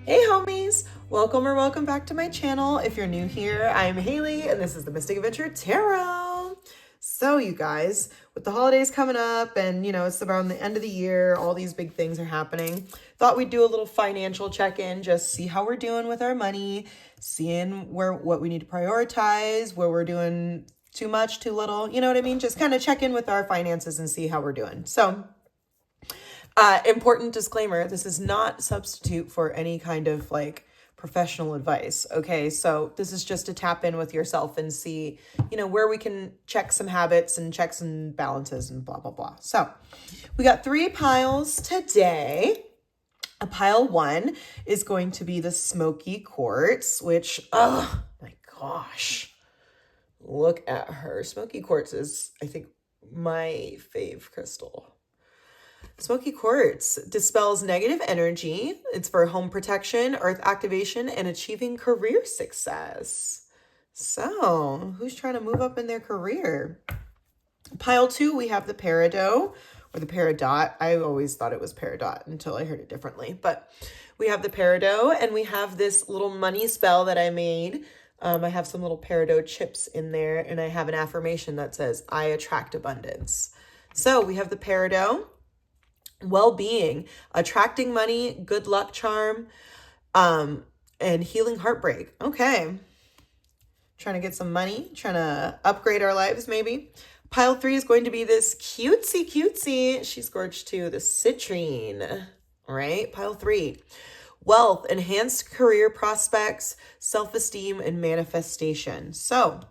Hey homies, welcome or welcome back to my channel. If you're new here, I'm Haley and this is the Mystic Adventure Tarot. So you guys, with the holidays coming up and it's around the end of the year, all these big things are happening. Thought we'd do a little financial check-in, just see how we're doing with our money, seeing what we need to prioritize, where we're doing too much, too little, you know what I mean? Just kind of check in with our finances and see how we're doing. So important disclaimer, this is not substitute for any kind of like professional advice. Okay. So this is just to tap in with yourself and see, where we can check some habits and checks and balances and blah, blah, blah. So we got 3 piles today. A pile 1 is going to be the smoky quartz, which, oh my gosh, look at her. Smoky quartz is, I think, my fave crystal. Smoky quartz dispels negative energy. It's for home protection, earth activation, and achieving career success. So, who's trying to move up in their career? Pile 2, we have the peridot or the peridot. I always thought it was peridot until I heard it differently. But we have the peridot and we have this little money spell that I made. I have some little peridot chips in there and I have an affirmation that says, I attract abundance. So we have the peridot. Well-being, attracting money, good luck charm, and healing heartbreak. Okay. Trying to get some money, trying to upgrade our lives maybe. Pile 3 is going to be this cutesy. She's gorgeous too, the citrine. All right, pile 3. Wealth, enhanced career prospects, self-esteem, and manifestation. So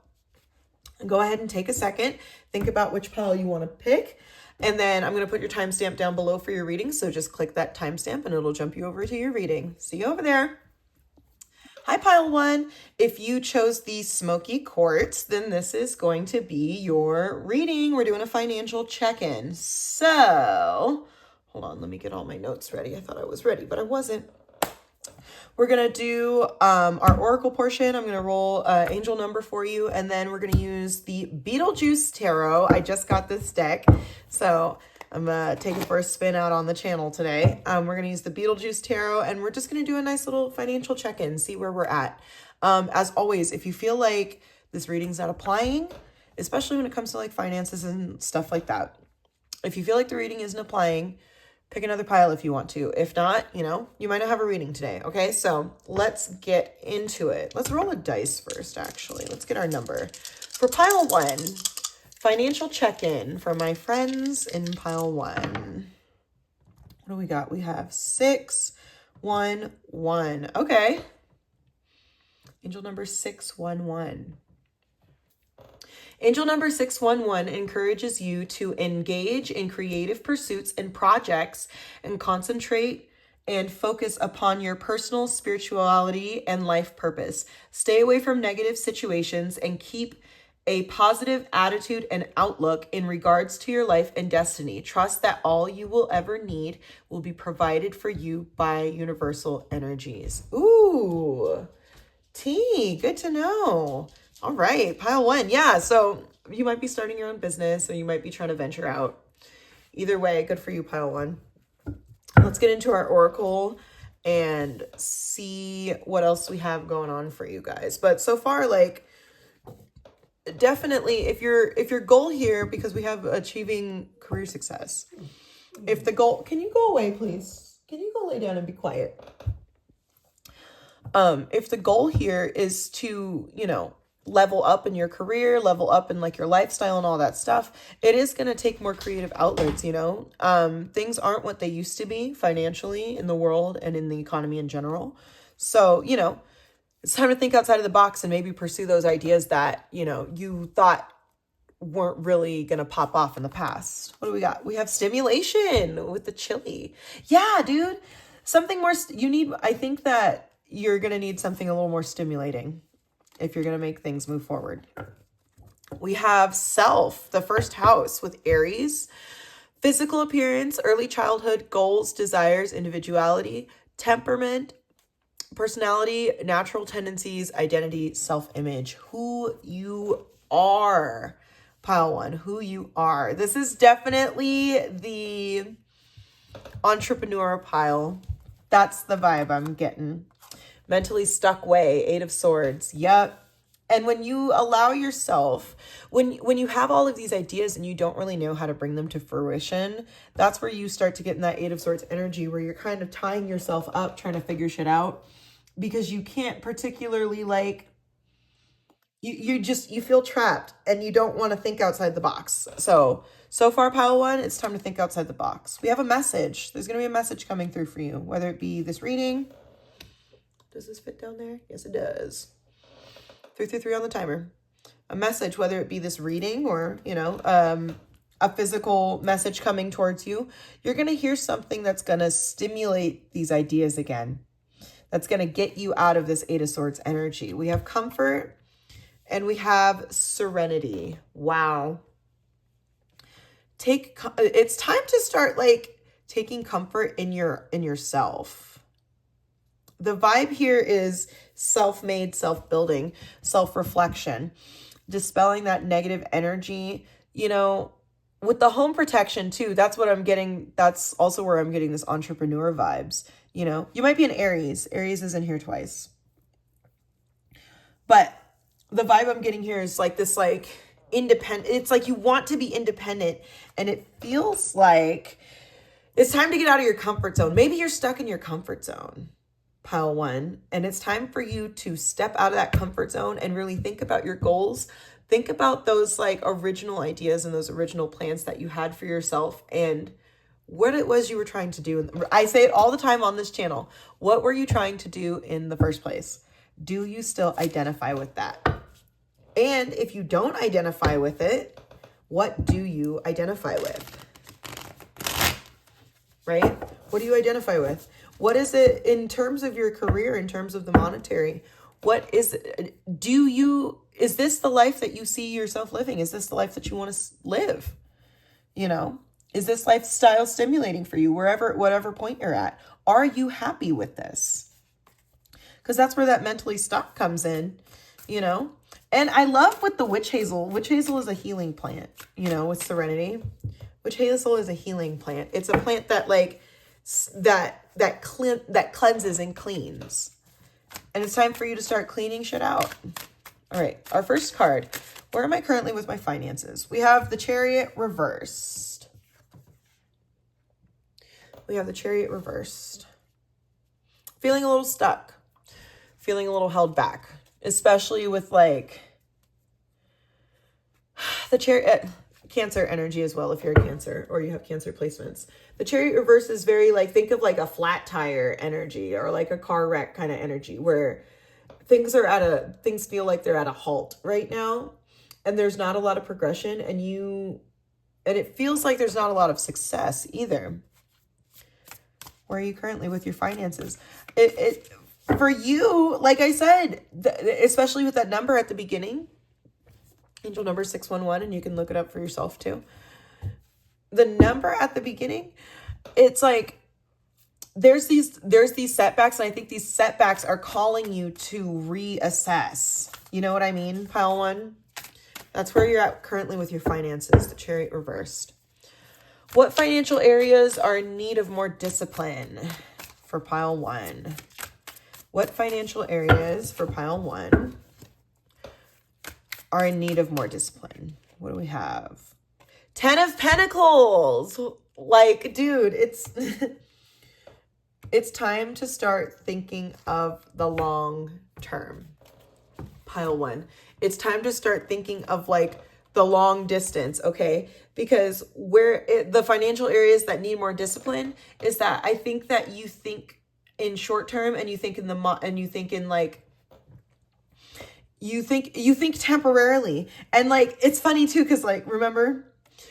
go ahead and take a second. Think about which pile you want to pick. And then I'm going to put your timestamp down below for your reading. So just click that timestamp and it'll jump you over to your reading. See you over there. Hi, pile 1. If you chose the smoky quartz, then this is going to be your reading. We're doing a financial check-in. So hold on, let me get all my notes ready. I thought I was ready, but I wasn't. We're going to do our oracle portion. I'm going to roll angel number for you. And then we're going to use the Beetlejuice Tarot. I just got this deck. So I'm taking for a spin out on the channel today. We're going to use the Beetlejuice Tarot. And we're just going to do a nice little financial check-in. See where we're at. As always, if you feel like this reading's not applying, especially when it comes to like finances and stuff like that. If you feel like the reading isn't applying, pick another pile if you want to. If not, you might not have a reading today. Okay, so let's get into it. Let's roll a dice first, actually. Let's get our number. For pile 1, financial check-in for my friends in pile 1. What do we got? We have 6, 1, 1. Okay. Angel number 611. Angel number 611 encourages you to engage in creative pursuits and projects and concentrate and focus upon your personal spirituality and life purpose. Stay away from negative situations and keep a positive attitude and outlook in regards to your life and destiny. Trust that all you will ever need will be provided for you by universal energies. Ooh, tea, good to know. All right, pile 1. Yeah, so you might be starting your own business or you might be trying to venture out. Either way, good for you, pile 1. Let's get into our oracle and see what else we have going on for you guys. But so far, like, definitely if your goal here, because we have achieving career success. If the goal, can you go away, please? Can you go lay down and be quiet? If the goal here is to, level up in your career, level up in like your lifestyle and all that stuff, it is going to take more creative outlets, things aren't what they used to be financially in the world and in the economy in general. So, it's time to think outside of the box and maybe pursue those ideas that, you thought weren't really going to pop off in the past. What do we got? We have stimulation with the chili. Yeah, dude, something more, I think that you're going to need something a little more stimulating if you're going to make things move forward. We have self, the first house with Aries, physical appearance, early childhood, goals, desires, individuality, temperament, personality, natural tendencies, identity, self-image, who you are. Pile 1, who you are. This is definitely the entrepreneur pile. That's the vibe I'm getting. Mentally stuck way, 8 of Swords. Yep. And when you allow yourself, when you have all of these ideas and you don't really know how to bring them to fruition, that's where you start to get in that 8 of Swords energy where you're kind of tying yourself up, trying to figure shit out because you can't particularly like, you feel trapped and you don't want to think outside the box. So far, pile one, it's time to think outside the box. We have a message. There's going to be a message coming through for you, whether it be this reading. Does this fit down there? Yes, it does. 333 on the timer. A message, whether it be this reading or, a physical message coming towards you, you're going to hear something that's going to stimulate these ideas again. That's going to get you out of this 8 of Swords energy. We have comfort and we have serenity. Wow. It's time to start like taking comfort in yourself. The vibe here is self-made, self-building, self-reflection, dispelling that negative energy, with the home protection too. That's what I'm getting. That's also where I'm getting this entrepreneur vibes. You might be an Aries. Aries is in here twice. But the vibe I'm getting here is like this, like independent. It's like you want to be independent and it feels like it's time to get out of your comfort zone. Maybe you're stuck in your comfort zone. Pile one, and it's time for you to step out of that comfort zone and really think about your goals. Think about those like original ideas and those original plans that you had for yourself and what it was you were trying to do. I say it all the time on this channel. What were you trying to do in the first place? Do you still identify with that? And if you don't identify with it, what do you identify with? Right? What do you identify with? What is it in terms of your career, in terms of the monetary? What is it? Is this the life that you see yourself living? Is this the life that you want to live? Is this lifestyle stimulating for you whatever point you're at? Are you happy with this? Because that's where that mentally stuck comes in, And I love with the witch hazel. Witch hazel is a healing plant, with serenity. Witch hazel is a healing plant. It's a plant that that cleanses and cleans. And it's time for you to start cleaning shit out. All right, our first card. Where am I currently with my finances? We have the Chariot reversed. Feeling a little stuck. Feeling a little held back. Especially with like the Chariot... Cancer energy as well if you're a Cancer or you have Cancer placements. The Chariot reverse is very like, think of like a flat tire energy or like a car wreck kind of energy where things feel like they're at a halt right now and there's not a lot of progression and it feels like there's not a lot of success either. Where are you currently with your finances? For you, like I said, especially with that number at the beginning, angel number 611, and you can look it up for yourself too. The number at the beginning, it's like there's these setbacks, and I think these setbacks are calling you to reassess. You know what I mean, pile one? That's where you're at currently with your finances, the Chariot reversed. What financial areas are in need of more discipline for pile one? What financial areas for pile one are in need of more discipline? What do we have? 10 of Pentacles. Like, dude, it's time to start thinking of the long term. Pile one. It's time to start thinking of like the long distance, okay? Because the financial areas that need more discipline is that I think that you think in short term and you think you think temporarily. And like, it's funny too, because like, remember,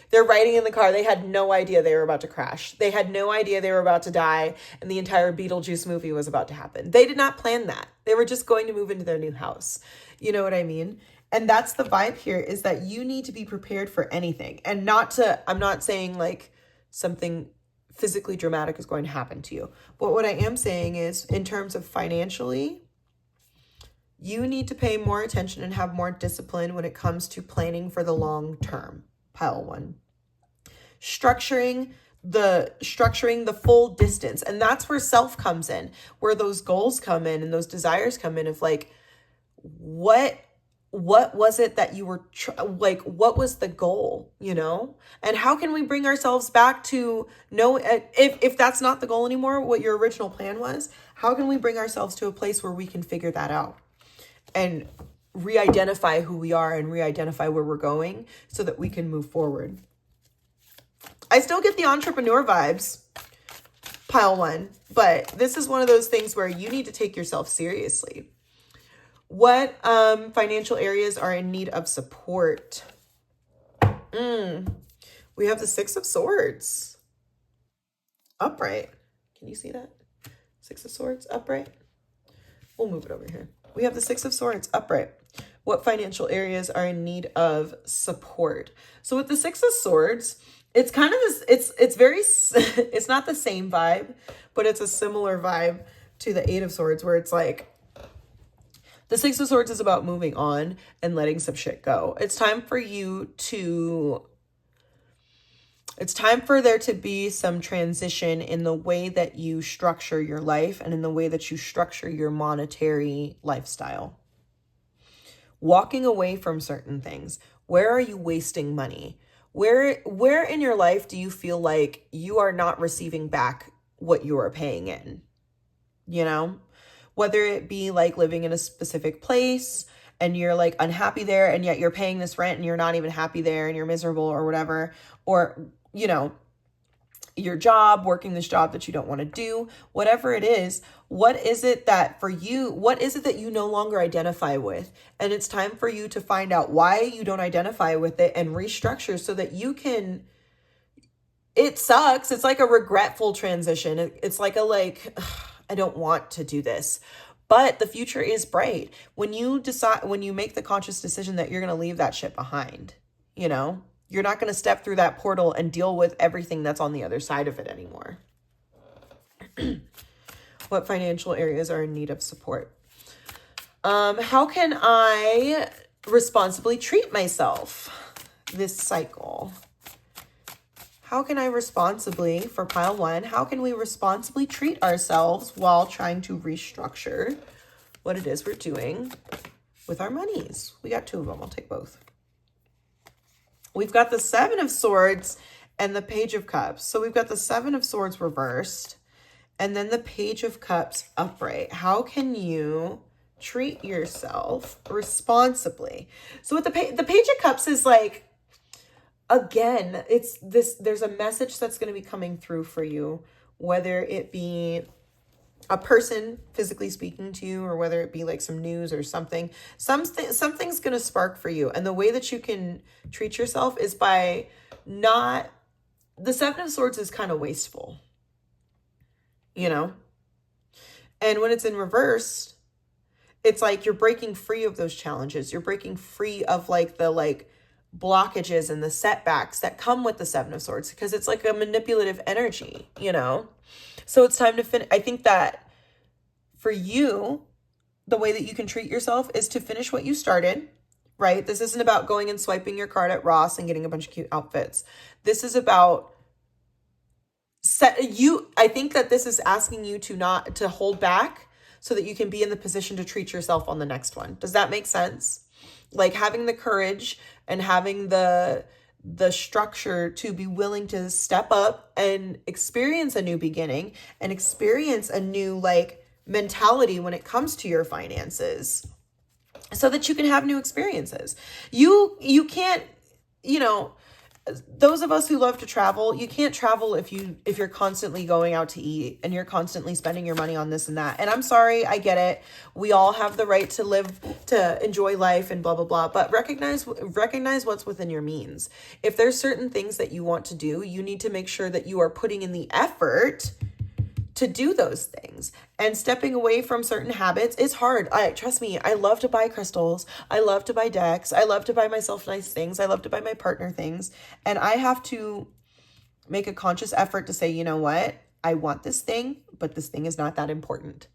they're riding in the car. They had no idea they were about to crash. They had no idea they were about to die. And the entire Beetlejuice movie was about to happen. They did not plan that. They were just going to move into their new house. You know what I mean? And that's the vibe here, is that you need to be prepared for anything. And I'm not saying like something physically dramatic is going to happen to you. But what I am saying is, in terms of financially, you need to pay more attention and have more discipline when it comes to planning for the long term. Pile one. Structuring the structuring the full distance. And that's where self comes in, where those goals come in and those desires come in of like, what was it that you were like, what was the goal, you know? And how can we bring ourselves back to know, if that's not the goal anymore, what your original plan was, how can we bring ourselves to a place where we can figure that out and re-identify who we are and re-identify where we're going so that we can move forward? I still get the entrepreneur vibes, pile one, but this is one of those things where you need to take yourself seriously. What financial areas are in need of support? We have the Six of Swords. Upright. Can you see that? Six of Swords, upright. We'll move it over here. We have the Six of Swords, upright. What financial areas are in need of support? So with the Six of Swords, it's kind of this, it's not the same vibe, but it's a similar vibe to the Eight of Swords, where it's like, the Six of Swords is about moving on and letting some shit go. It's time for there to be some transition in the way that you structure your life and in the way that you structure your monetary lifestyle. Walking away from certain things. Where are you wasting money? Where in your life do you feel like you are not receiving back what you are paying in? You know? Whether it be like living in a specific place and you're like unhappy there and yet you're paying this rent and you're not even happy there and you're miserable or whatever, or, you know, your job, working this job that you don't want to do, whatever it is, what is it that you no longer identify with? And it's time for you to find out why you don't identify with it and restructure so that you can. It sucks. It's like a regretful transition. It's like I don't want to do this, but the future is bright. When you make the conscious decision that you're going to leave that shit behind, you know, you're not going to step through that portal and deal with everything that's on the other side of it anymore. What financial areas are in need of support? How can I responsibly treat myself this cycle? How can I responsibly, for pile one, how can we responsibly treat ourselves while trying to restructure what it is we're doing with our monies? We got two of them. I'll take both. We've got the Seven of Swords and the Page of Cups. So we've got the Seven of Swords reversed and then the Page of Cups upright. How can you treat yourself responsibly? So with the Page of Cups is like, again, there's a message that's going to be coming through for you, whether it be a person physically speaking to you or whether it be like some news or something. Something's going to spark for you. And the way that you can treat yourself is by not, the Seven of Swords is kind of wasteful, you know? And when it's in reverse, it's like you're breaking free of those challenges. You're breaking free of the blockages and the setbacks that come with the Seven of Swords, because it's like a manipulative energy, you know? So it's time to finish. I think that for you, the way that you can treat yourself is to finish what you started, right? This isn't about going and swiping your card at Ross and getting a bunch of cute outfits. This is about I think that this is asking you to hold back so that you can be in the position to treat yourself on the next one. Does that make sense? Like having the courage and having the structure to be willing to step up and experience a new beginning and experience a new mentality when it comes to your finances so that you can have new experiences. You can't, those of us who love to travel, you can't travel if you're constantly going out to eat and you're constantly spending your money on this and that. And I'm sorry, I get it. We all have the right to enjoy life and blah, blah, blah. But recognize what's within your means. If there's certain things that you want to do, you need to make sure that you are putting in the effort to do those things. And stepping away from certain habits is hard. Trust me, I love to buy crystals. I love to buy decks. I love to buy myself nice things. I love to buy my partner things. And I have to make a conscious effort to say, you know what? I want this thing, but this thing is not that important.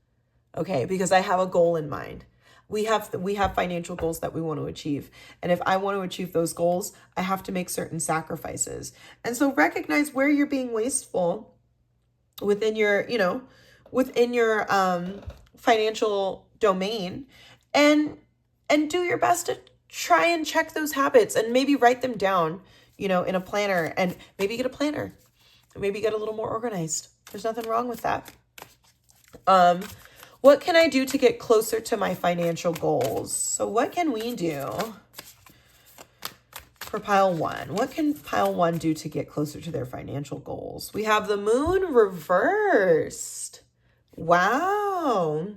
Okay, because I have a goal in mind. We have financial goals that we want to achieve. And if I want to achieve those goals, I have to make certain sacrifices. And so recognize where you're being wasteful within your, within your financial domain, and do your best to try and check those habits and maybe write them down, in a planner, and maybe get a planner, maybe get a little more organized. There's nothing wrong with that. What can I do to get closer to my financial goals? So what can we do for pile one? What can pile one do to get closer to their financial goals? We have the moon reversed. Wow.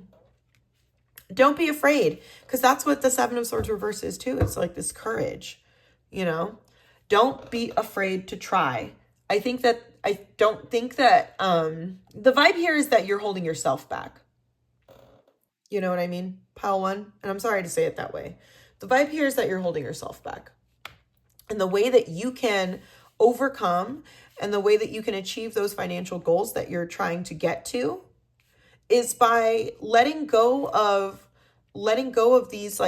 Don't be afraid, because that's what the Seven of Swords reverse is too. It's like this courage, Don't be afraid to try. I don't think that the vibe here is that you're holding yourself back. You know what I mean? Pile one. And I'm sorry to say it that way. The vibe here is that you're holding yourself back. And the way that you can overcome and the way that you can achieve those financial goals that you're trying to get to is by letting go of these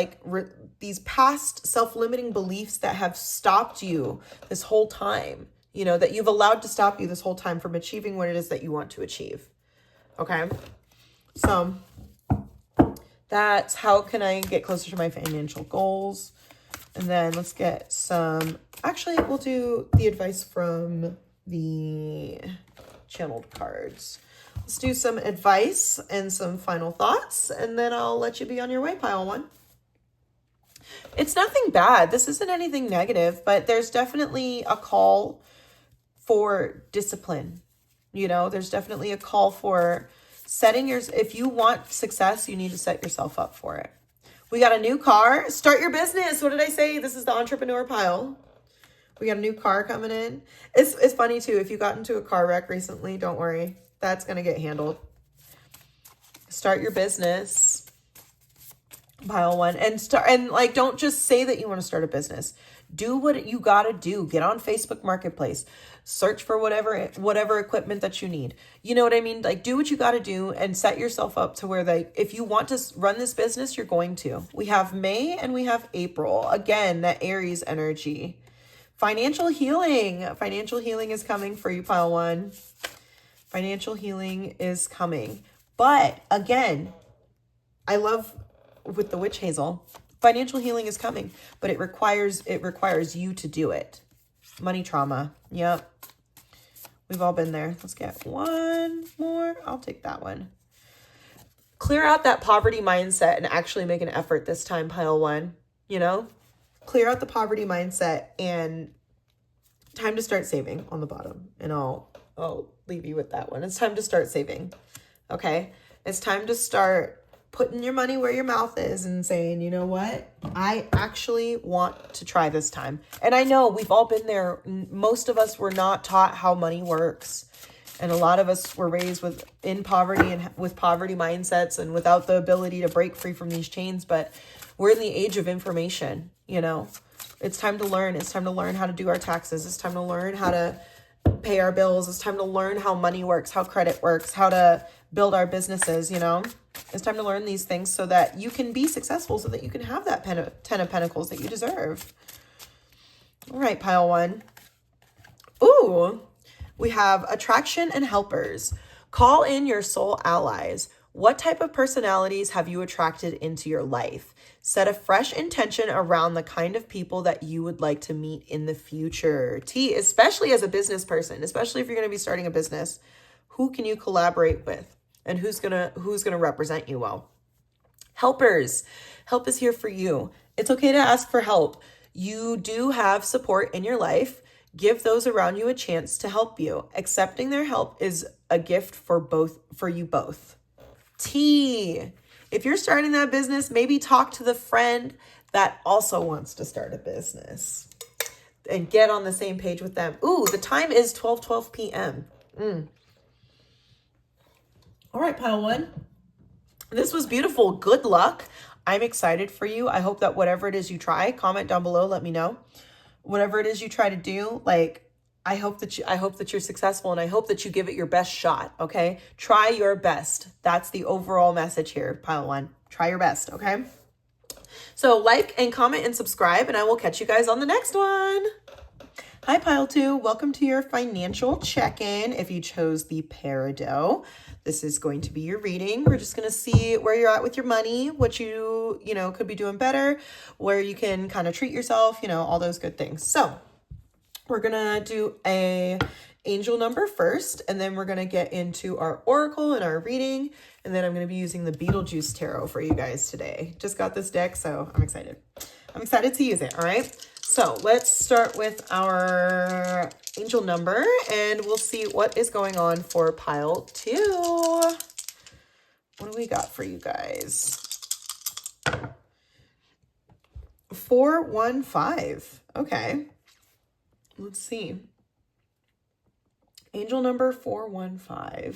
these past self-limiting beliefs that have stopped you this whole time, that you've allowed to stop you this whole time from achieving what it is that you want to achieve. Okay. So that's how can I get closer to my financial goals. And then let's get actually we'll do the advice from the channeled cards. Let's do some advice and some final thoughts, and then I'll let you be on your way, pile one. It's nothing bad. This isn't anything negative, but there's definitely a call for discipline. There's definitely a call for if you want success, you need to set yourself up for it. We got a new car. Start your business. What did I say? This is the entrepreneur pile. We got a new car coming in. It's funny too. If you got into a car wreck recently, don't worry. That's going to get handled. Start your business. Pile one. And don't just say that you want to start a business. Do what you got to do. Get on Facebook Marketplace. Search for whatever equipment that you need. You know what I mean? Do what you got to do and set yourself up to where if you want to run this business, you're going to. We have May and we have April. Again, that Aries energy. Financial healing. Financial healing is coming for you, pile one. Financial healing is coming. But again, I love with the witch hazel, financial healing is coming, but it requires you to do it. Money trauma. Yep. We've all been there. Let's get one more. I'll take that one. Clear out that poverty mindset and actually make an effort this time, pile one. Clear out the poverty mindset, and time to start saving on the bottom. And I'll leave you with that one. It's time to start saving. Okay. It's time to start putting your money where your mouth is and saying, you know what? I actually want to try this time. And I know we've all been there. Most of us were not taught how money works. And a lot of us were raised in poverty and with poverty mindsets and without the ability to break free from these chains. But we're in the age of information, It's time to learn. It's time to learn how to do our taxes. It's time to learn how to pay our bills. It's time to learn how money works, how credit works, how to build our businesses, It's time to learn these things so that you can be successful, so that you can have that 10 of Pentacles that you deserve. All right, pile one. Ooh, we have attraction and helpers. Call in your soul allies. What type of personalities have you attracted into your life? Set a fresh intention around the kind of people that you would like to meet in the future. Especially as a business person, especially if you're going to be starting a business, who can you collaborate with? And who's gonna represent you well? Helpers. Help is here for you. It's okay to ask for help. You do have support in your life. Give those around you a chance to help you. Accepting their help is a gift for you both. If you're starting that business, maybe talk to the friend that also wants to start a business and get on the same page with them. Ooh, the time is 12:12 p.m. All right, pile one. This was beautiful. Good luck. I'm excited for you. I hope that whatever it is you try, comment down below, let me know. Whatever it is you try to do, I hope that you're successful, and I hope that you give it your best shot, okay? Try your best. That's the overall message here, pile one. Try your best, okay? So like and comment and subscribe, and I will catch you guys on the next one. Hi, Pile 2. Welcome to your financial check-in. If you chose the Peridot, this is going to be your reading. We're just going to see where you're at with your money, what you could be doing better, where you can kind of treat yourself, all those good things. So we're going to do a angel number first, and then we're going to get into our oracle and our reading, and then I'm going to be using the Beetlejuice Tarot for you guys today. Just got this deck, so I'm excited. I'm excited to use it, all right? So let's start with our angel number, and we'll see what is going on for pile 2. What do we got for you guys? 415. Okay. Let's see. Angel number 415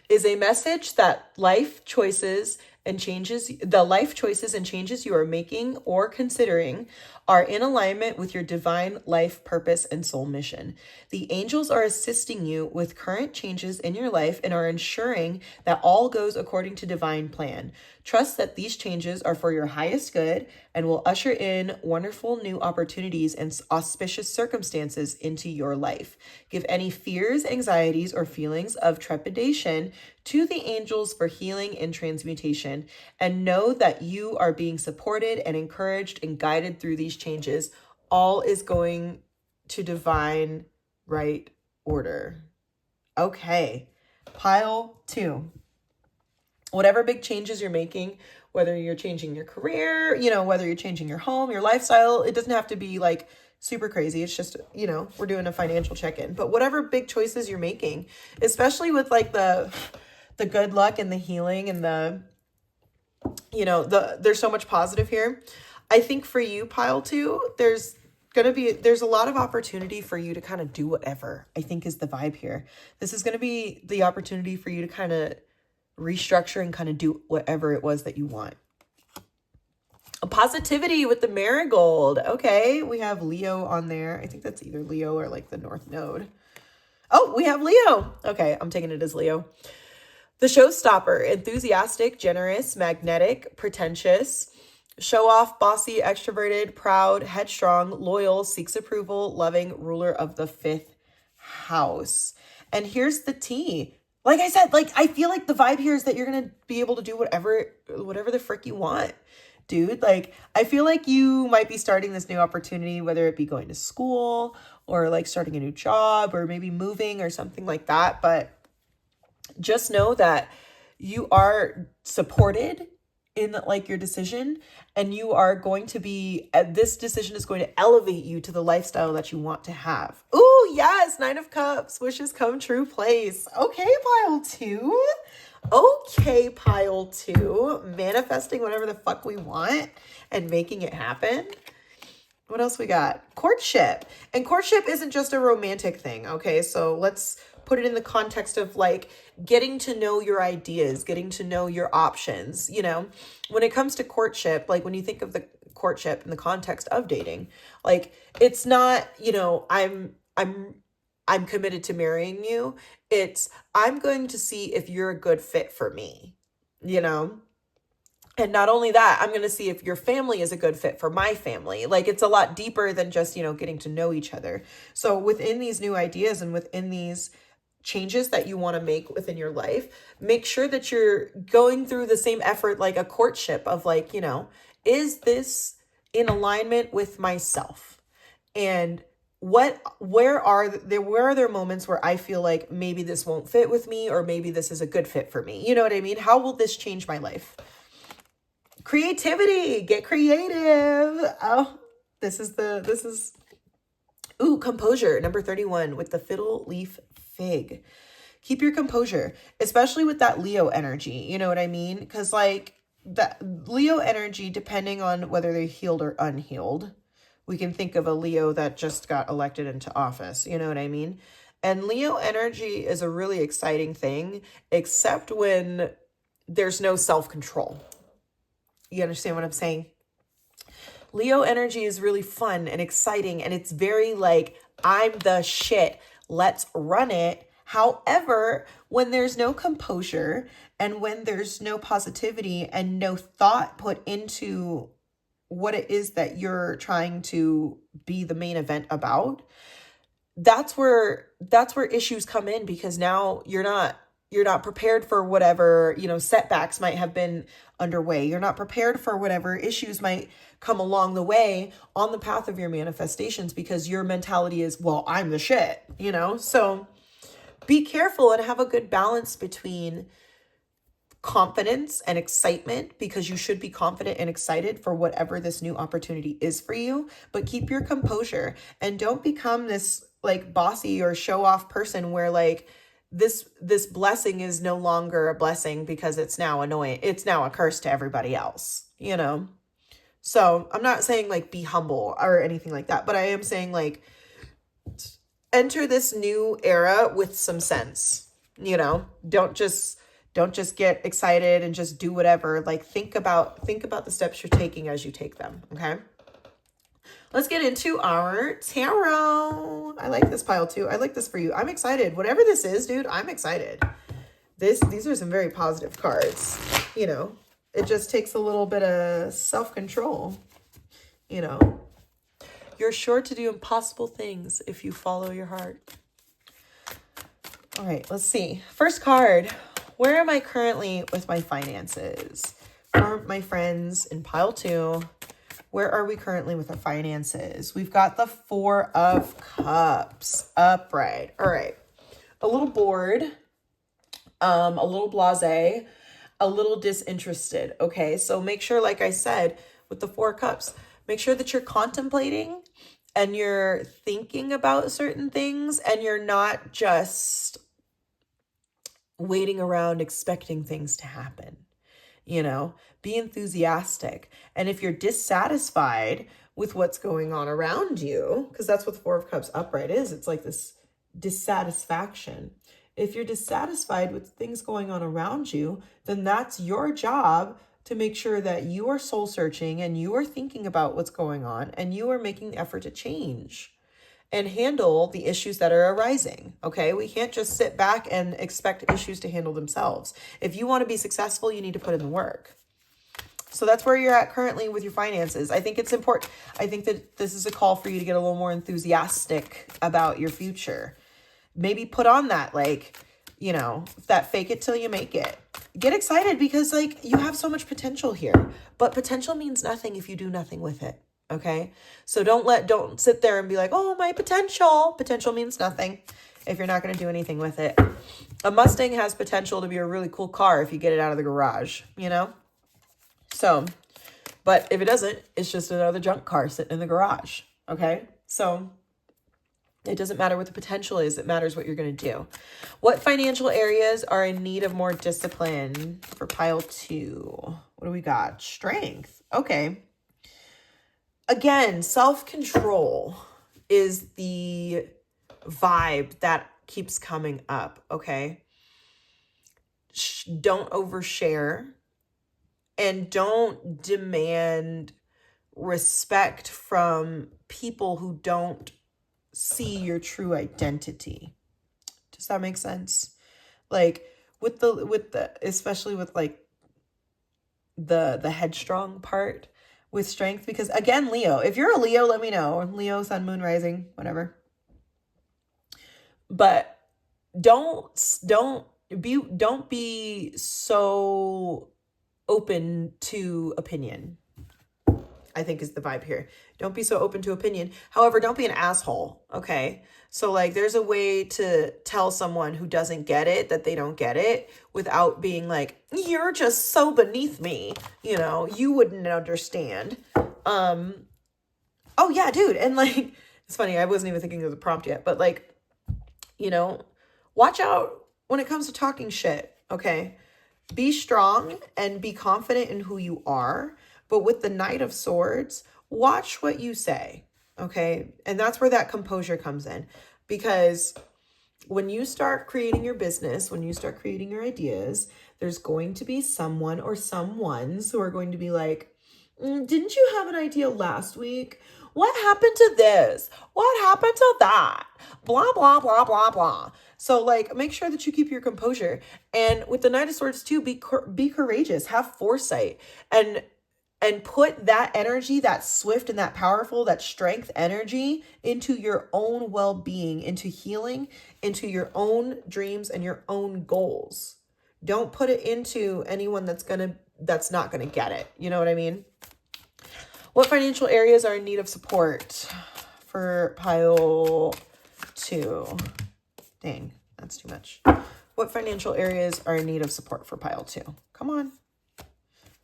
is a message that the life choices and changes you are making or considering are in alignment with your divine life purpose and soul mission. The angels are assisting you with current changes in your life and are ensuring that all goes according to divine plan. Trust that these changes are for your highest good and will usher in wonderful new opportunities and auspicious circumstances into your life. Give any fears, anxieties, or feelings of trepidation to the angels for healing and transmutation, and know that you are being supported and encouraged and guided through these changes. All is going to divine right order. Okay, pile 2. Whatever big changes you're making, whether you're changing your career, whether you're changing your home, your lifestyle, it doesn't have to be like super crazy. It's just, we're doing a financial check-in. But whatever big choices you're making, especially with like the good luck and the healing and there's so much positive here. I think for you, pile 2, there's a lot of opportunity for you to kind of do whatever, I think is the vibe here. This is going to be the opportunity for you to kind of restructure and kind of do whatever it was that you want. A positivity with the marigold. Okay, we have Leo on there. I think that's either Leo or like the North Node. Oh, we have Leo. Okay, I'm taking it as Leo. The showstopper, enthusiastic, generous, magnetic, pretentious, show off, bossy, extroverted, proud, headstrong, loyal, seeks approval, loving, ruler of the 5th house. And here's the tea. Like I said, I feel like the vibe here is that you're going to be able to do whatever the frick you want, dude. I feel like you might be starting this new opportunity, whether it be going to school or like starting a new job or maybe moving or something like that. But just know that you are supported in like your decision, and you are going to be, this decision is going to elevate you to the lifestyle that you want to have. Ooh, yes, 9 of Cups, wishes come true place. Okay, pile 2. Okay, pile 2, manifesting whatever the fuck we want and making it happen. What else we got? Courtship. And courtship isn't just a romantic thing, okay? So let's put it in the context of like getting to know your ideas, getting to know your options. When it comes to courtship, like when you think of the courtship in the context of dating, like it's not, I'm committed to marrying you. It's I'm going to see if you're a good fit for me, And not only that, I'm going to see if your family is a good fit for my family. Like it's a lot deeper than just, getting to know each other. So within these new ideas and within these changes that you want to make within your life, make sure that you're going through the same effort, like a courtship of like, is this in alignment with myself? And where are there moments where I feel like maybe this won't fit with me, or maybe this is a good fit for me? You know what I mean? How will this change my life? Creativity, get creative. Oh, composure, number 31 with the fiddle leaf fig. Keep your composure, especially with that Leo energy. You know what I mean? Because like that Leo energy, depending on whether they're healed or unhealed, we can think of a Leo that just got elected into office. You know what I mean? And Leo energy is a really exciting thing, except when there's no self-control. You understand what I'm saying? Leo energy is really fun and exciting, and it's very like, I'm the shit, let's run it. However, when there's no composure and when there's no positivity and no thought put into what it is that you're trying to be the main event about, that's where issues come in, because now you're not prepared for whatever, setbacks might have been underway. You're not prepared for whatever issues might come along the way on the path of your manifestations, because your mentality is, well, I'm the shit. So be careful and have a good balance between confidence and excitement, because you should be confident and excited for whatever this new opportunity is for you, but keep your composure and don't become this like bossy or show off person where like this blessing is no longer a blessing because it's now annoying. It's now a curse to everybody else. So I'm not saying like be humble or anything like that, but I am saying like enter this new era with some sense. Don't just get excited and just do whatever. Like think about the steps you're taking as you take them. Okay. Let's get into our tarot. I like this pile too. I like this for you. I'm excited. Whatever this is, dude, I'm excited. These are some very positive cards. It just takes a little bit of self-control. You're sure to do impossible things if you follow your heart. All right, let's see. First card. Where am I currently with my finances? For my friends in pile 2, where are we currently with our finances? We've got the 4 of Cups upright. All right. A little bored, a little blasé, a little disinterested. Okay. So make sure, like I said, with the 4 Cups, make sure that you're contemplating and you're thinking about certain things and you're not just waiting around expecting things to happen. Be enthusiastic. And if you're dissatisfied with what's going on around you, because that's what the 4 of Cups upright is, it's like this dissatisfaction. If you're dissatisfied with things going on around you, then that's your job to make sure that you are soul searching and you are thinking about what's going on and you are making the effort to change and handle the issues that are arising. Okay. We can't just sit back and expect issues to handle themselves. If you want to be successful, you need to put in the work. So that's where you're at currently with your finances. I think it's important. I think that this is a call for you to get a little more enthusiastic about your future. Maybe put on that, that fake it till you make it. Get excited because you have so much potential here, but potential means nothing if you do nothing with it. Okay. So don't sit there and be like, oh, my potential. Potential means nothing if you're not going to do anything with it. A Mustang has potential to be a really cool car if you get it out of the garage, So, but if it doesn't, it's just another junk car sitting in the garage. Okay. So it doesn't matter what the potential is. It matters what you're going to do. What financial areas are in need of more discipline for pile 2? What do we got? Strength. Okay. Again, self-control is the vibe that keeps coming up, okay? Don't overshare and don't demand respect from people who don't see your true identity. Does that make sense? With the especially with the headstrong part with strength, because again, Leo, if you're a Leo, let me know. Leo, sun, moon, rising, whatever. But don't be so open to opinion, I think is the vibe here. Don't be so open to opinion. However, don't be an asshole. Okay. So there's a way to tell someone who doesn't get it that they don't get it without being like, you're just so beneath me. You wouldn't understand. Oh yeah, dude. And it's funny. I wasn't even thinking of the prompt yet, but watch out when it comes to talking shit. Okay. Be strong and be confident in who you are. But with the Knight of Swords, watch what you say, okay? And that's where that composure comes in. Because when you start creating your business, when you start creating your ideas, there's going to be someone or someones who are going to be like, didn't you have an idea last week? What happened to this? What happened to that? Blah, blah, blah, blah, blah. So make sure that you keep your composure. And with the Knight of Swords too, be courageous, have foresight. And and put that energy, that swift and that powerful, that strength energy into your own well-being, into healing, into your own dreams and your own goals. Don't put it into anyone that's not gonna get it. You know what I mean? What financial areas are in need of support for pile 2? Dang, that's too much. What financial areas are in need of support for pile 2? Come on.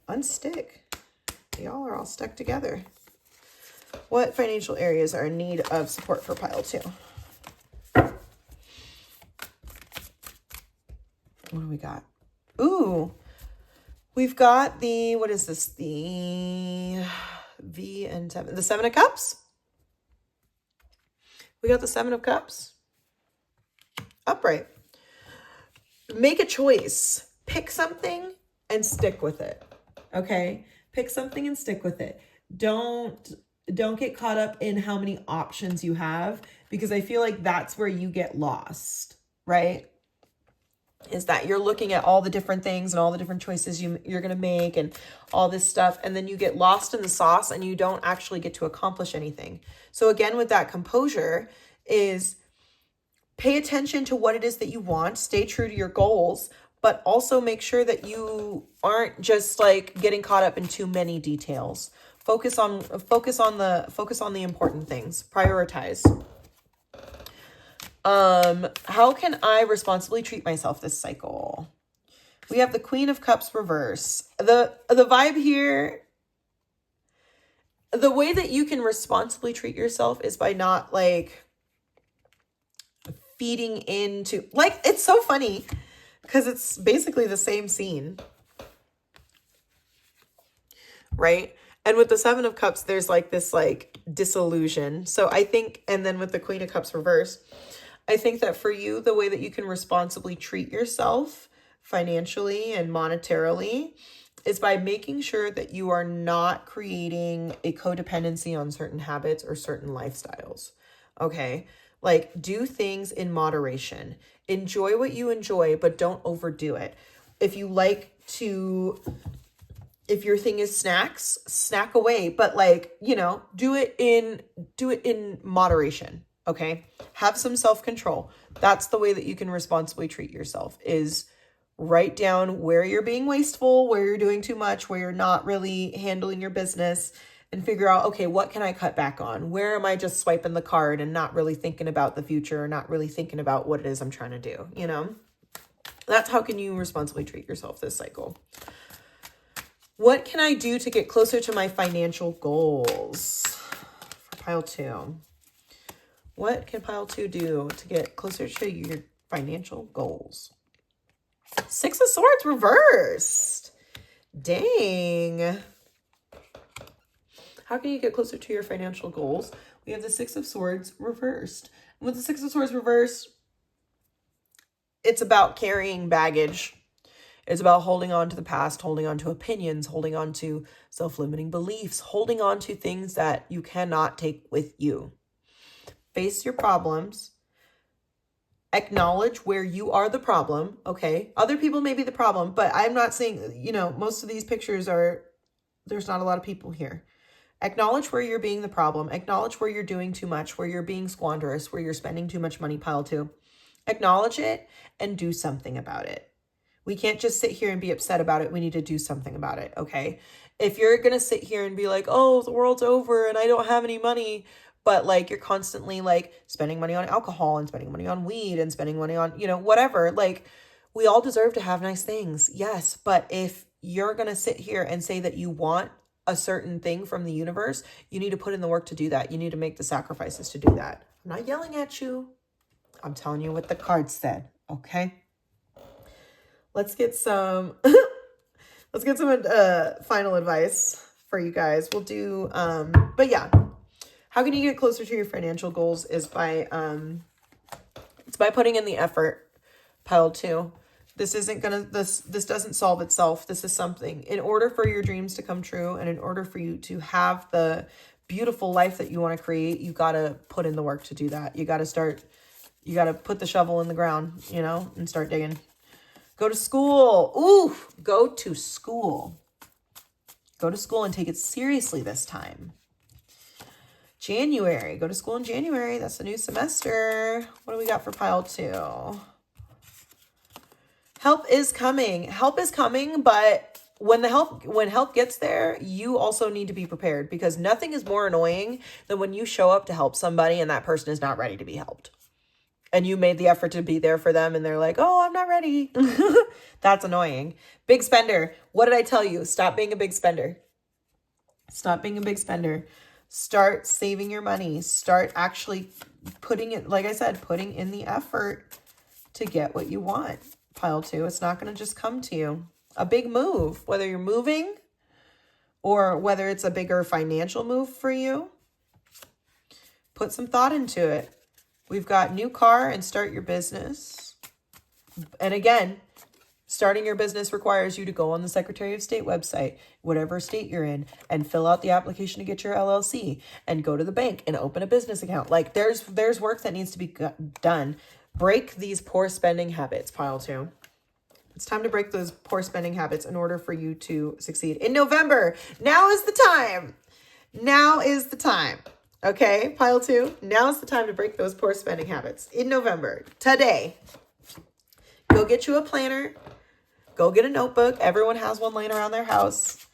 Unstick. Y'all are all stuck together. What financial areas are in need of support for pile 2? What do we got? Ooh, we've got the, what is this? The V and 7, the 7 of Cups. We got the 7 of Cups. Upright. Make a choice. Pick something and stick with it. Okay? Pick something and stick with it. Don't get caught up in how many options you have, because I feel like that's where you get lost, right? Is that you're looking at all the different things and all the different choices you're going to make and all this stuff. And then you get lost in the sauce and you don't actually get to accomplish anything. So again, with that composure is pay attention to what it is that you want, stay true to your goals, but also make sure that you aren't just like getting caught up in too many details. Focus on the important things. Prioritize. How can I responsibly treat myself this cycle? We have the Queen of Cups reverse. The vibe here, the way that you can responsibly treat yourself is by not like feeding into, like, it's so funny because it's basically the same scene, right? And with the 7 of Cups, there's like this like disillusion. So I think, and then with the Queen of Cups reverse, I think that for you, the way that you can responsibly treat yourself financially and monetarily is by making sure that you are not creating a codependency on certain habits or certain lifestyles. Okay? Like, do things in moderation. Enjoy what you enjoy, but don't overdo it. If you like to, if your thing is snacks, snack away, but like, you know, do it in moderation. Okay? Have some self-control. That's the way that you can responsibly treat yourself, is write down where you're being wasteful, where you're doing too much, where you're not really handling your business, and figure out, okay, what can I cut back on? Where am I just swiping the card and not really thinking about the future, or not really thinking about what it is I'm trying to do, you know? That's how can you responsibly treat yourself this cycle. What can I do to get closer to my financial goals? For pile 2. What can pile 2 do to get closer to your financial goals? 6 of Swords reversed. Dang. How can you get closer to your financial goals? We have the 6 of Swords reversed. And with the 6 of Swords reversed, it's about carrying baggage. It's about holding on to the past, holding on to opinions, holding on to self-limiting beliefs, holding on to things that you cannot take with you. Face your problems. Acknowledge where you are the problem, okay? Other people may be the problem, but I'm not saying, you know, most of these pictures are, there's not a lot of people here. Acknowledge where you're being the problem. Acknowledge where you're doing too much, where you're being squanderous, where you're spending too much money, pile 2. Acknowledge it and do something about it. We can't just sit here and be upset about it. We need to do something about it, okay? If you're going to sit here and be like, oh, the world's over and I don't have any money, but like you're constantly like spending money on alcohol and spending money on weed and spending money on, you know, whatever. Like, we all deserve to have nice things. Yes. But if you're going to sit here and say that you want a certain thing from the universe, you need to put in the work to do that. You need to make the sacrifices to do that. I'm not yelling at you. I'm telling you what the card said. Okay. Let's get some, final advice for you guys. We'll do, but yeah. How can you get closer to your financial goals is by, it's by putting in the effort, pile 2. This doesn't solve itself. This is something, in order for your dreams to come true and in order for you to have the beautiful life that you want to create, you got to put in the work to do that. You got to put the shovel in the ground, you know, and start digging. Go to school. Ooh, go to school. Go to school and take it seriously this time. January. Go to school in January. That's the new semester. What do we got for pile 2? Help is coming. Help is coming, but when help gets there, you also need to be prepared, because nothing is more annoying than when you show up to help somebody and that person is not ready to be helped. And you made the effort to be there for them and they're like, "Oh, I'm not ready." That's annoying. Big spender. What did I tell you? Stop being a big spender. Stop being a big spender. Start saving your money. Start actually putting it, like I said, putting in the effort to get what you want. Pile 2, it's not going to just come to you. A big move, whether you're moving or whether it's a bigger financial move for you, put some thought into it. We've got new car and start your business. And again, starting your business requires you to go on the Secretary of State website, whatever state you're in, and fill out the application to get your LLC and go to the bank and open a business account. Like there's work that needs to be done. Break these poor spending habits, pile 2. It's time to break those poor spending habits in order for you to succeed. In November, now is the time. Now is the time. Okay, pile 2, now is the time to break those poor spending habits. In November, today, go get you a planner. Go get a notebook. Everyone has one laying around their house.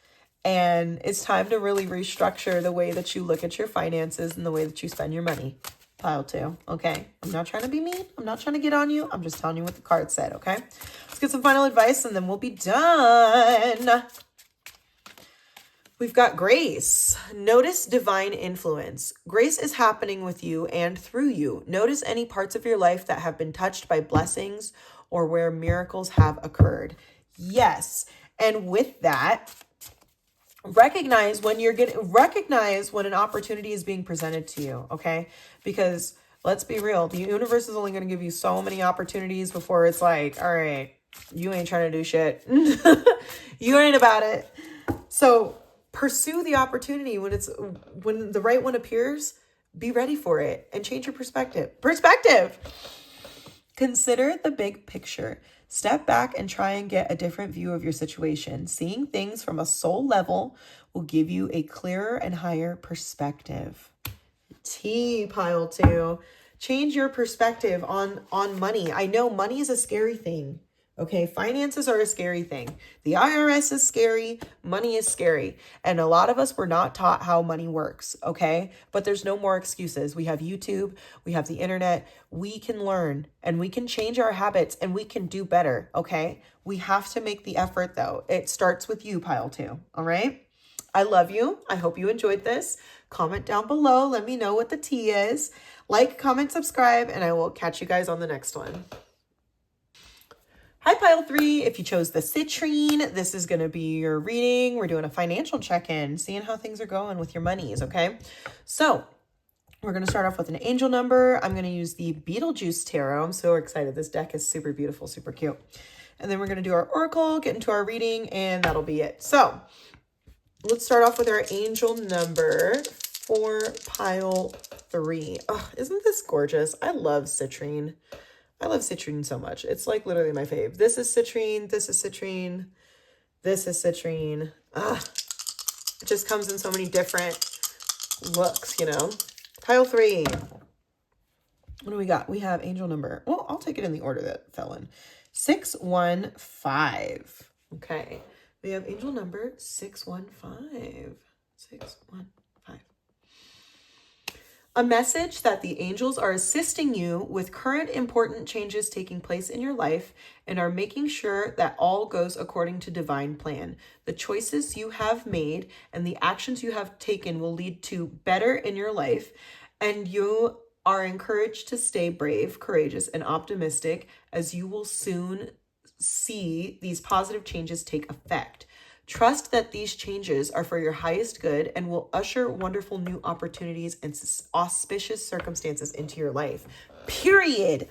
And it's time to really restructure the way that you look at your finances and the way that you spend your money. Pile 2, okay? I'm not trying to be mean. I'm not trying to get on you. I'm just telling you what the card said, okay? Let's get some final advice and then we'll be done. We've got grace. Notice divine influence. Grace is happening with you and through you. Notice any parts of your life that have been touched by blessings or where miracles have occurred. Yes. And with that, recognize when an opportunity is being presented to you, okay? Because let's be real, the universe is only going to give you so many opportunities before it's like, all right, you ain't trying to do shit. You ain't about it. So pursue the opportunity when the right one appears. Be ready for it and change your perspective. Consider the big picture. Step back and try and get a different view of your situation. Seeing things from a soul level will give you a clearer and higher perspective. Pile 2. Change your perspective on money. I know money is a scary thing. Okay, finances are a scary thing. The IRS is scary. Money is scary. And a lot of us were not taught how money works, okay? But there's no more excuses. We have YouTube. We have the internet. We can learn and we can change our habits and we can do better, okay? We have to make the effort though. It starts with you, pile 2, all right? I love you. I hope you enjoyed this. Comment down below. Let me know what the tea is. Like, comment, subscribe, and I will catch you guys on the next one. Hi, pile 3. If you chose the citrine, this is going to be your reading. We're doing a financial check-in, seeing how things are going with your monies, okay? So we're going to start off with an angel number. I'm going to use the Beetlejuice Tarot. I'm so excited. This deck is super beautiful, super cute. And then we're going to do our oracle, get into our reading, and that'll be it. So let's start off with our angel number for pile 3. Oh, isn't this gorgeous? I love citrine. I love citrine so much. It's like literally my fave. This is citrine. This is citrine. This is citrine. It just comes in so many different looks, you know. Pile 3. What do we got? We have angel number. Well, I'll take it in the order that it fell in. 615. Okay. We have angel number 615. 615. A message that the angels are assisting you with current important changes taking place in your life and are making sure that all goes according to divine plan. The choices you have made and the actions you have taken will lead to better in your life, and you are encouraged to stay brave, courageous, and optimistic as you will soon see these positive changes take effect. Trust that these changes are for your highest good and will usher wonderful new opportunities and auspicious circumstances into your life. Period.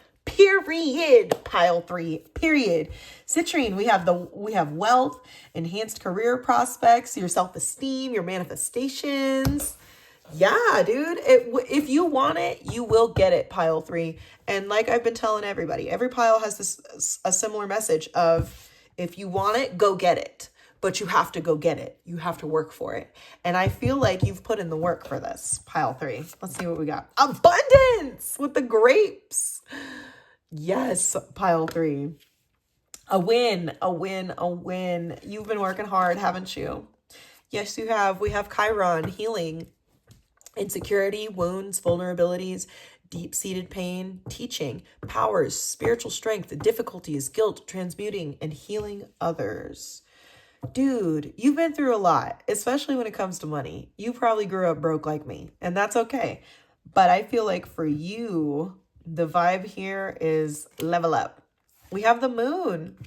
Pile 3. Period. Citrine, we have wealth, enhanced career prospects, your self-esteem, your manifestations. Yeah, dude. If you want it, you will get it, pile 3. And like I've been telling everybody, every pile has a similar message of, if you want it, go get it. but you have to go get it. You have to work for it. And I feel like you've put in the work for this. Pile 3. Let's see what we got. Abundance with the grapes. Yes, pile 3. A win, a win, a win. You've been working hard, haven't you? Yes, you have. We have Chiron, healing, insecurity, wounds, vulnerabilities, deep-seated pain, teaching, powers, spiritual strength, difficulties, guilt, transmuting, and healing others. Dude, you've been through a lot, especially when it comes to money. You probably grew up broke like me, and that's okay. But I feel like for you, the vibe here is level up. We have the moon,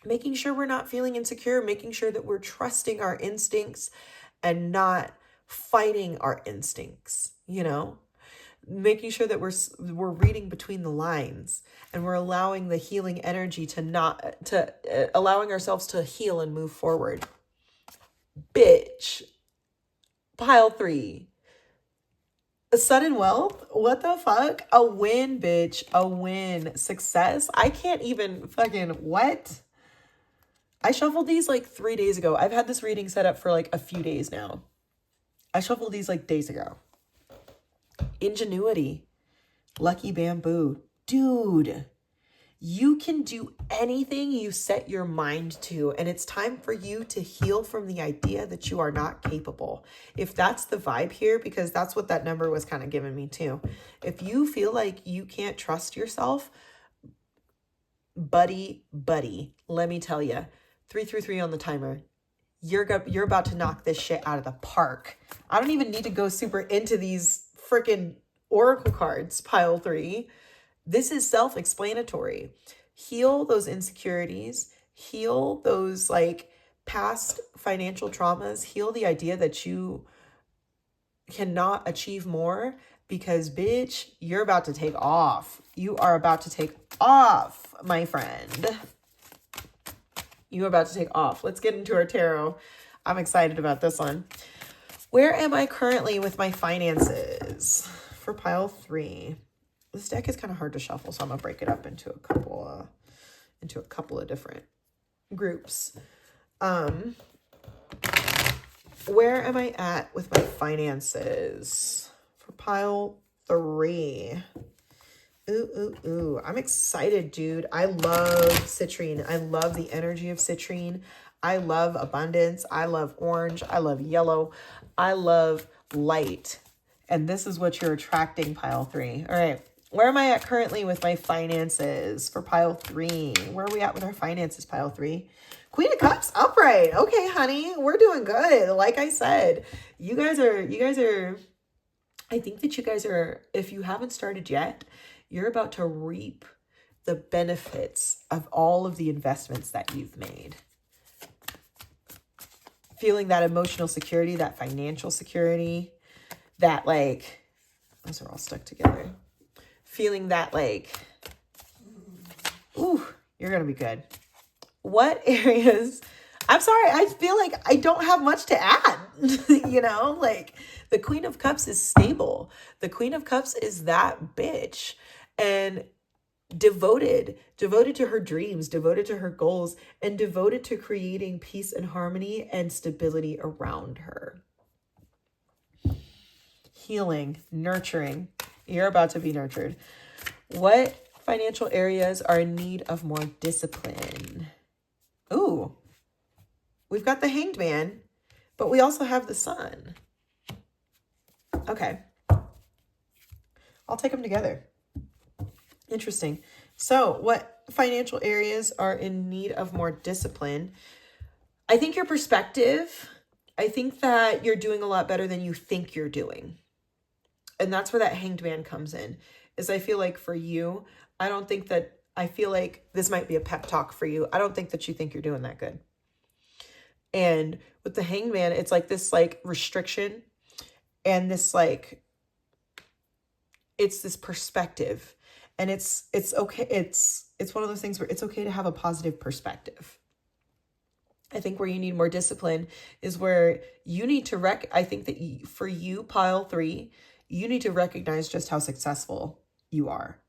making sure we're not feeling insecure, making sure that we're trusting our instincts and not fighting our instincts, you know? Making sure that we're reading between the lines and we're allowing the healing energy allowing ourselves to heal and move forward. Bitch. Pile 3. Sudden wealth? What the fuck? A win, bitch. A win. Success? I can't even fucking, what? I shuffled these like 3 days ago. I've had this reading set up for like a few days now. I shuffled these like days ago. Ingenuity. Lucky bamboo. Dude, you can do anything you set your mind to, and it's time for you to heal from the idea that you are not capable. If that's the vibe here, because that's what that number was kind of giving me too. If you feel like you can't trust yourself, buddy, let me tell you, 333 on the timer. You're about to knock this shit out of the park. I don't even need to go super into these freaking oracle cards, pile 3. This is self-explanatory. Heal those insecurities, heal those like past financial traumas, heal the idea that you cannot achieve more because bitch, you're about to take off. You are about to take off, my friend. You're about to take off. Let's get into our tarot. I'm excited about this one. Where am I currently with my finances? For pile 3. This deck is kind of hard to shuffle, so I'm gonna break it up into a couple of different groups. Where am I at with my finances? For pile 3. Ooh. I'm excited, dude. I love citrine. I love the energy of citrine. I love abundance. I love orange. I love yellow. I love light. And this is what you're attracting, pile 3. All right. Where am I at currently with my finances for pile 3? Where are we at with our finances, pile 3? Queen of Cups upright. Okay, honey. We're doing good. Like I said, you guys are, I think that you guys are, if you haven't started yet, you're about to reap the benefits of all of the investments that you've made. Feeling that emotional security, that financial security, that like, those are all stuck together. Feeling that like, ooh, you're going to be good. What areas, I'm sorry, I feel like I don't have much to add, you know, like the Queen of Cups is stable. The Queen of Cups is that bitch and devoted to her dreams, devoted to her goals, and devoted to creating peace and harmony and stability around her. Healing, nurturing. You're about to be nurtured. What financial areas are in need of more discipline? Ooh, we've got the Hanged Man, but we also have the Sun. Okay. I'll take them together. Interesting. So what financial areas are in need of more discipline? I think your perspective. I think that you're doing a lot better than you think you're doing. And that's where that Hanged Man comes in, is I feel like for you, I feel like this might be a pep talk for you. I don't think that you think you're doing that good. And with the Hanged Man, it's like this like restriction and this like, it's this perspective. And it's okay. It's one of those things where it's okay to have a positive perspective. I think where you need more discipline is where you need to I think that for you, pile 3, you need to recognize just how successful you are.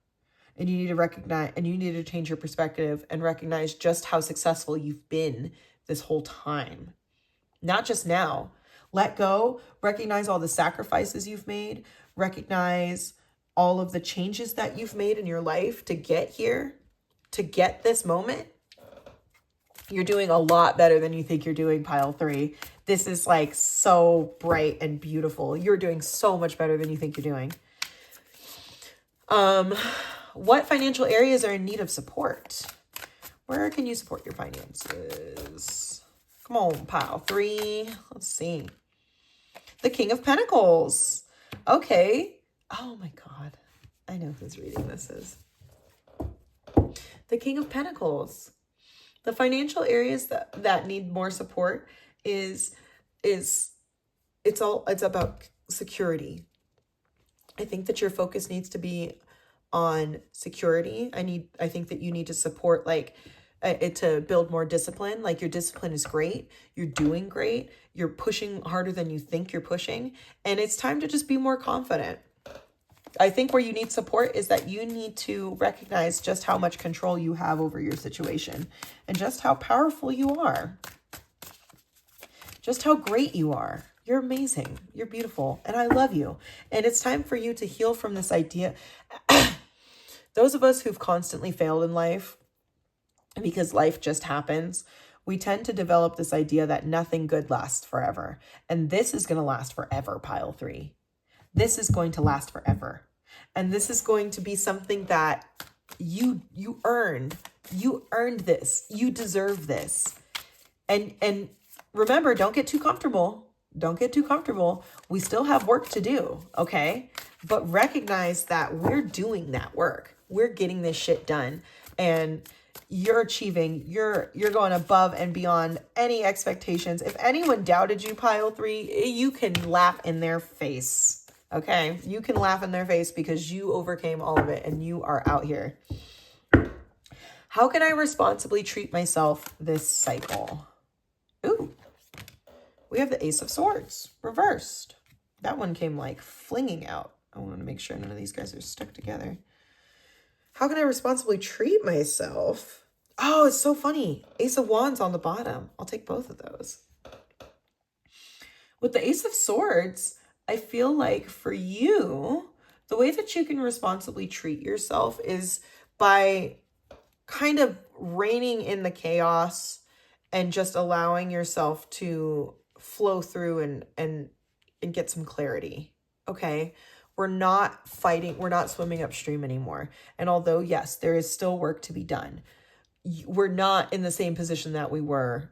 And you need to recognize, and you need to change your perspective and recognize just how successful you've been this whole time, not just now. Let go, recognize all the sacrifices you've made, recognize all of the changes that you've made in your life to get here, to get this moment. You're doing a lot better than you think you're doing, pile 3. This is like so bright and beautiful. You're doing so much better than you think you're doing. What financial areas are in need of support? Where can you support your finances? Come on, pile 3. Let's see. The King of Pentacles. Okay. Oh my God. I know whose reading this is. The King of Pentacles. The financial areas that need more support it's about security. I think that your focus needs to be on security. I think that you need to support it to build more discipline. Like, your discipline is great. You're doing great. You're pushing harder than you think you're pushing. And it's time to just be more confident. I think where you need support is that you need to recognize just how much control you have over your situation and just how powerful you are. Just how great you are. You're amazing. You're beautiful. And I love you. And it's time for you to heal from this idea. Those of us who've constantly failed in life, because life just happens, we tend to develop this idea that nothing good lasts forever. And this is going to last forever, pile 3. This is going to last forever. And this is going to be something that you earned. You earned this. You deserve this. And remember, don't get too comfortable. Don't get too comfortable. We still have work to do, okay? But recognize that we're doing that work. We're getting this shit done. And you're achieving, you're going above and beyond any expectations. If anyone doubted you, pile 3, you can laugh in their face. Okay, you can laugh in their face because you overcame all of it and you are out here. How can I responsibly treat myself this cycle? Ooh, we have the Ace of Swords reversed. That one came like flinging out. I want to make sure none of these guys are stuck together. How can I responsibly treat myself? Oh, it's so funny. Ace of Wands on the bottom. I'll take both of those. With the Ace of Swords, I feel like for you, the way that you can responsibly treat yourself is by kind of reining in the chaos and just allowing yourself to flow through and get some clarity. Okay. We're not fighting. We're not swimming upstream anymore. And although, yes, there is still work to be done, we're not in the same position that we were,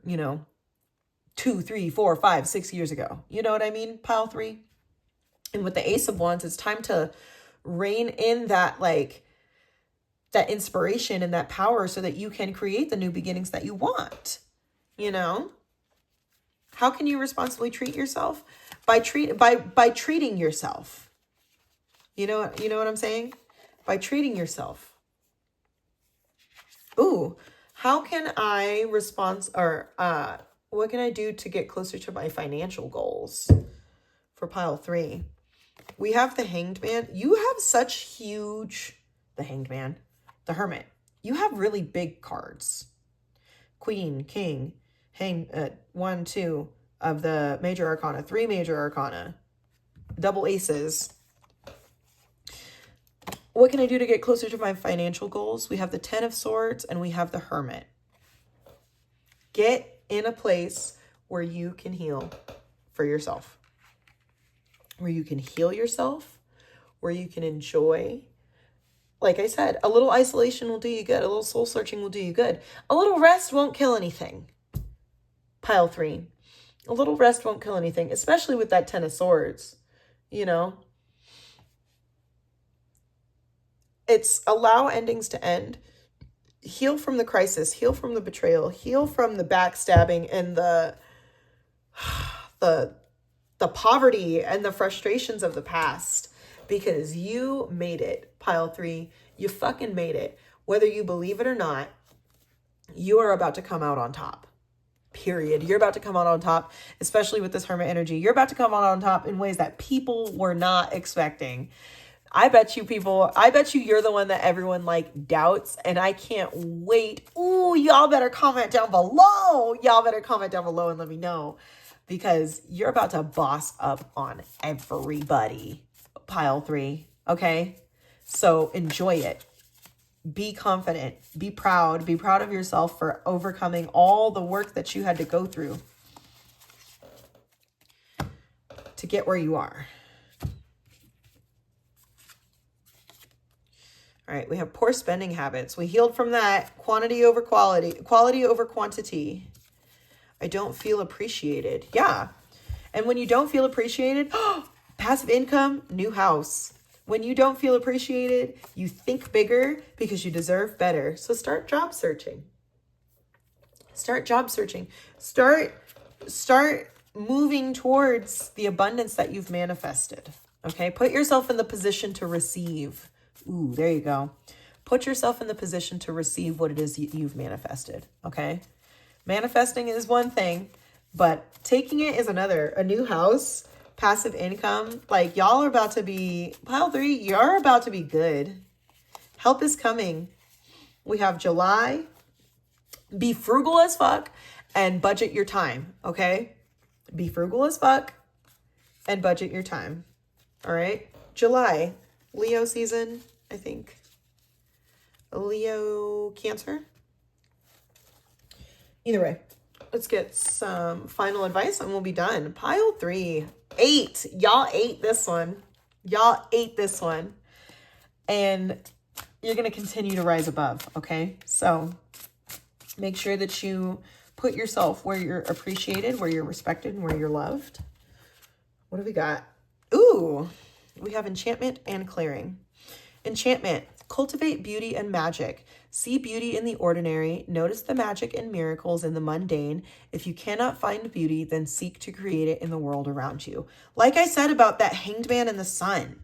2, 3, 4, 5, 6 years ago. You know what I mean? Pile 3. And with the Ace of Wands, it's time to rein in that inspiration and that power so that you can create the new beginnings that you want. How can you responsibly treat yourself? By treating yourself. You know what I'm saying? By treating yourself. Ooh, how can I what can I do to get closer to my financial goals? For pile 3. We have the Hanged Man. You have the Hanged Man, the Hermit. You have really big cards. Queen, King, 1, 2 of the major arcana, 3 major arcana, double aces. What can I do to get closer to my financial goals? We have the 10 of Swords and we have the Hermit. Get in a place where you can heal for yourself. Where you can heal yourself, where you can enjoy. Like I said, a little isolation will do you good. A little soul searching will do you good. A little rest won't kill anything. Pile 3. A little rest won't kill anything, especially with that 10 of Swords. It's allow endings to end. Heal from the crisis. Heal from the betrayal. Heal from the backstabbing and the poverty and the frustrations of the past, because you made it, pile 3. You fucking made it. Whether you believe it or not, you are about to come out on top. Period. You're about to come out on top, especially with this Hermit energy. You're about to come out on top in ways that people were not expecting. I bet you you're the one that everyone like doubts, and I can't wait. Ooh, y'all better comment down below. Y'all better comment down below and let me know, because you're about to boss up on everybody. Pile 3, okay? So enjoy it. Be confident, be proud of yourself for overcoming all the work that you had to go through to get where you are. All right, we have poor spending habits. We healed from that. Quantity over quality, quality over quantity. I don't feel appreciated. Yeah. And when you don't feel appreciated, passive income, new house. When you don't feel appreciated, you think bigger because you deserve better. So start job searching. Start job searching. Start moving towards the abundance that you've manifested. Okay? Put yourself in the position to receive. Ooh, there you go. Put yourself in the position to receive what it is you've manifested. Okay? Manifesting is one thing, but taking it is another. A new house, passive income, like y'all are about to be, pile 3, you're about to be good. Help is coming. We have July. Be frugal as fuck and budget your time, okay? Be frugal as fuck and budget your time, all right? July, Leo season, I think. Leo, Cancer. Either way, let's get some final advice and we'll be done. Pile 3, 8. Y'all ate this one. Y'all ate this one. And you're going to continue to rise above, okay? So make sure that you put yourself where you're appreciated, where you're respected, and where you're loved. What do we got? Ooh, we have enchantment and clearing. Enchantment. Cultivate beauty and magic. See beauty in the ordinary. Notice the magic and miracles in the mundane. If you cannot find beauty, then seek to create it in the world around you. Like I said about that hanged man in the sun,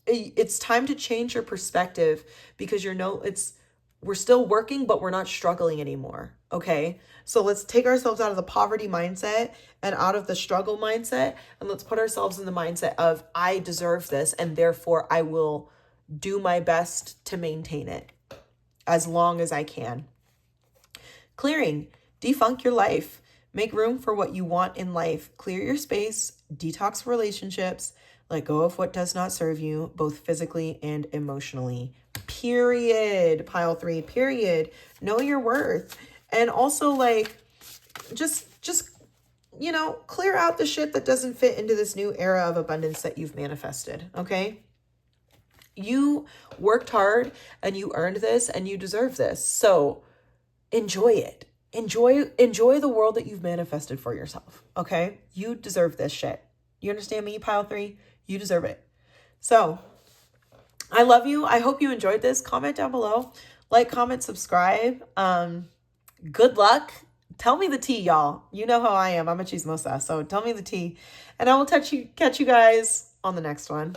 it's time to change your perspective, because we're still working, but we're not struggling anymore. Okay. So let's take ourselves out of the poverty mindset and out of the struggle mindset. And let's put ourselves in the mindset of, I deserve this, and therefore I will do my best to maintain it as long as I can. Clearing. Defunk your life. Make room for what you want in life. Clear your space. Detox relationships. Let go of what does not serve you, both physically and emotionally. Period. Pile 3, period. Know your worth. And also, like, just clear out the shit that doesn't fit into this new era of abundance that you've manifested, okay? You worked hard and you earned this and you deserve this. So enjoy it. Enjoy the world that you've manifested for yourself, okay? You deserve this shit. You understand me, pile 3? You deserve it. So I love you. I hope you enjoyed this. Comment down below. Like, comment, subscribe. Good luck. Tell me the tea, y'all. You know how I am. I'm a chismosa. So tell me the tea. And I will catch you guys on the next one.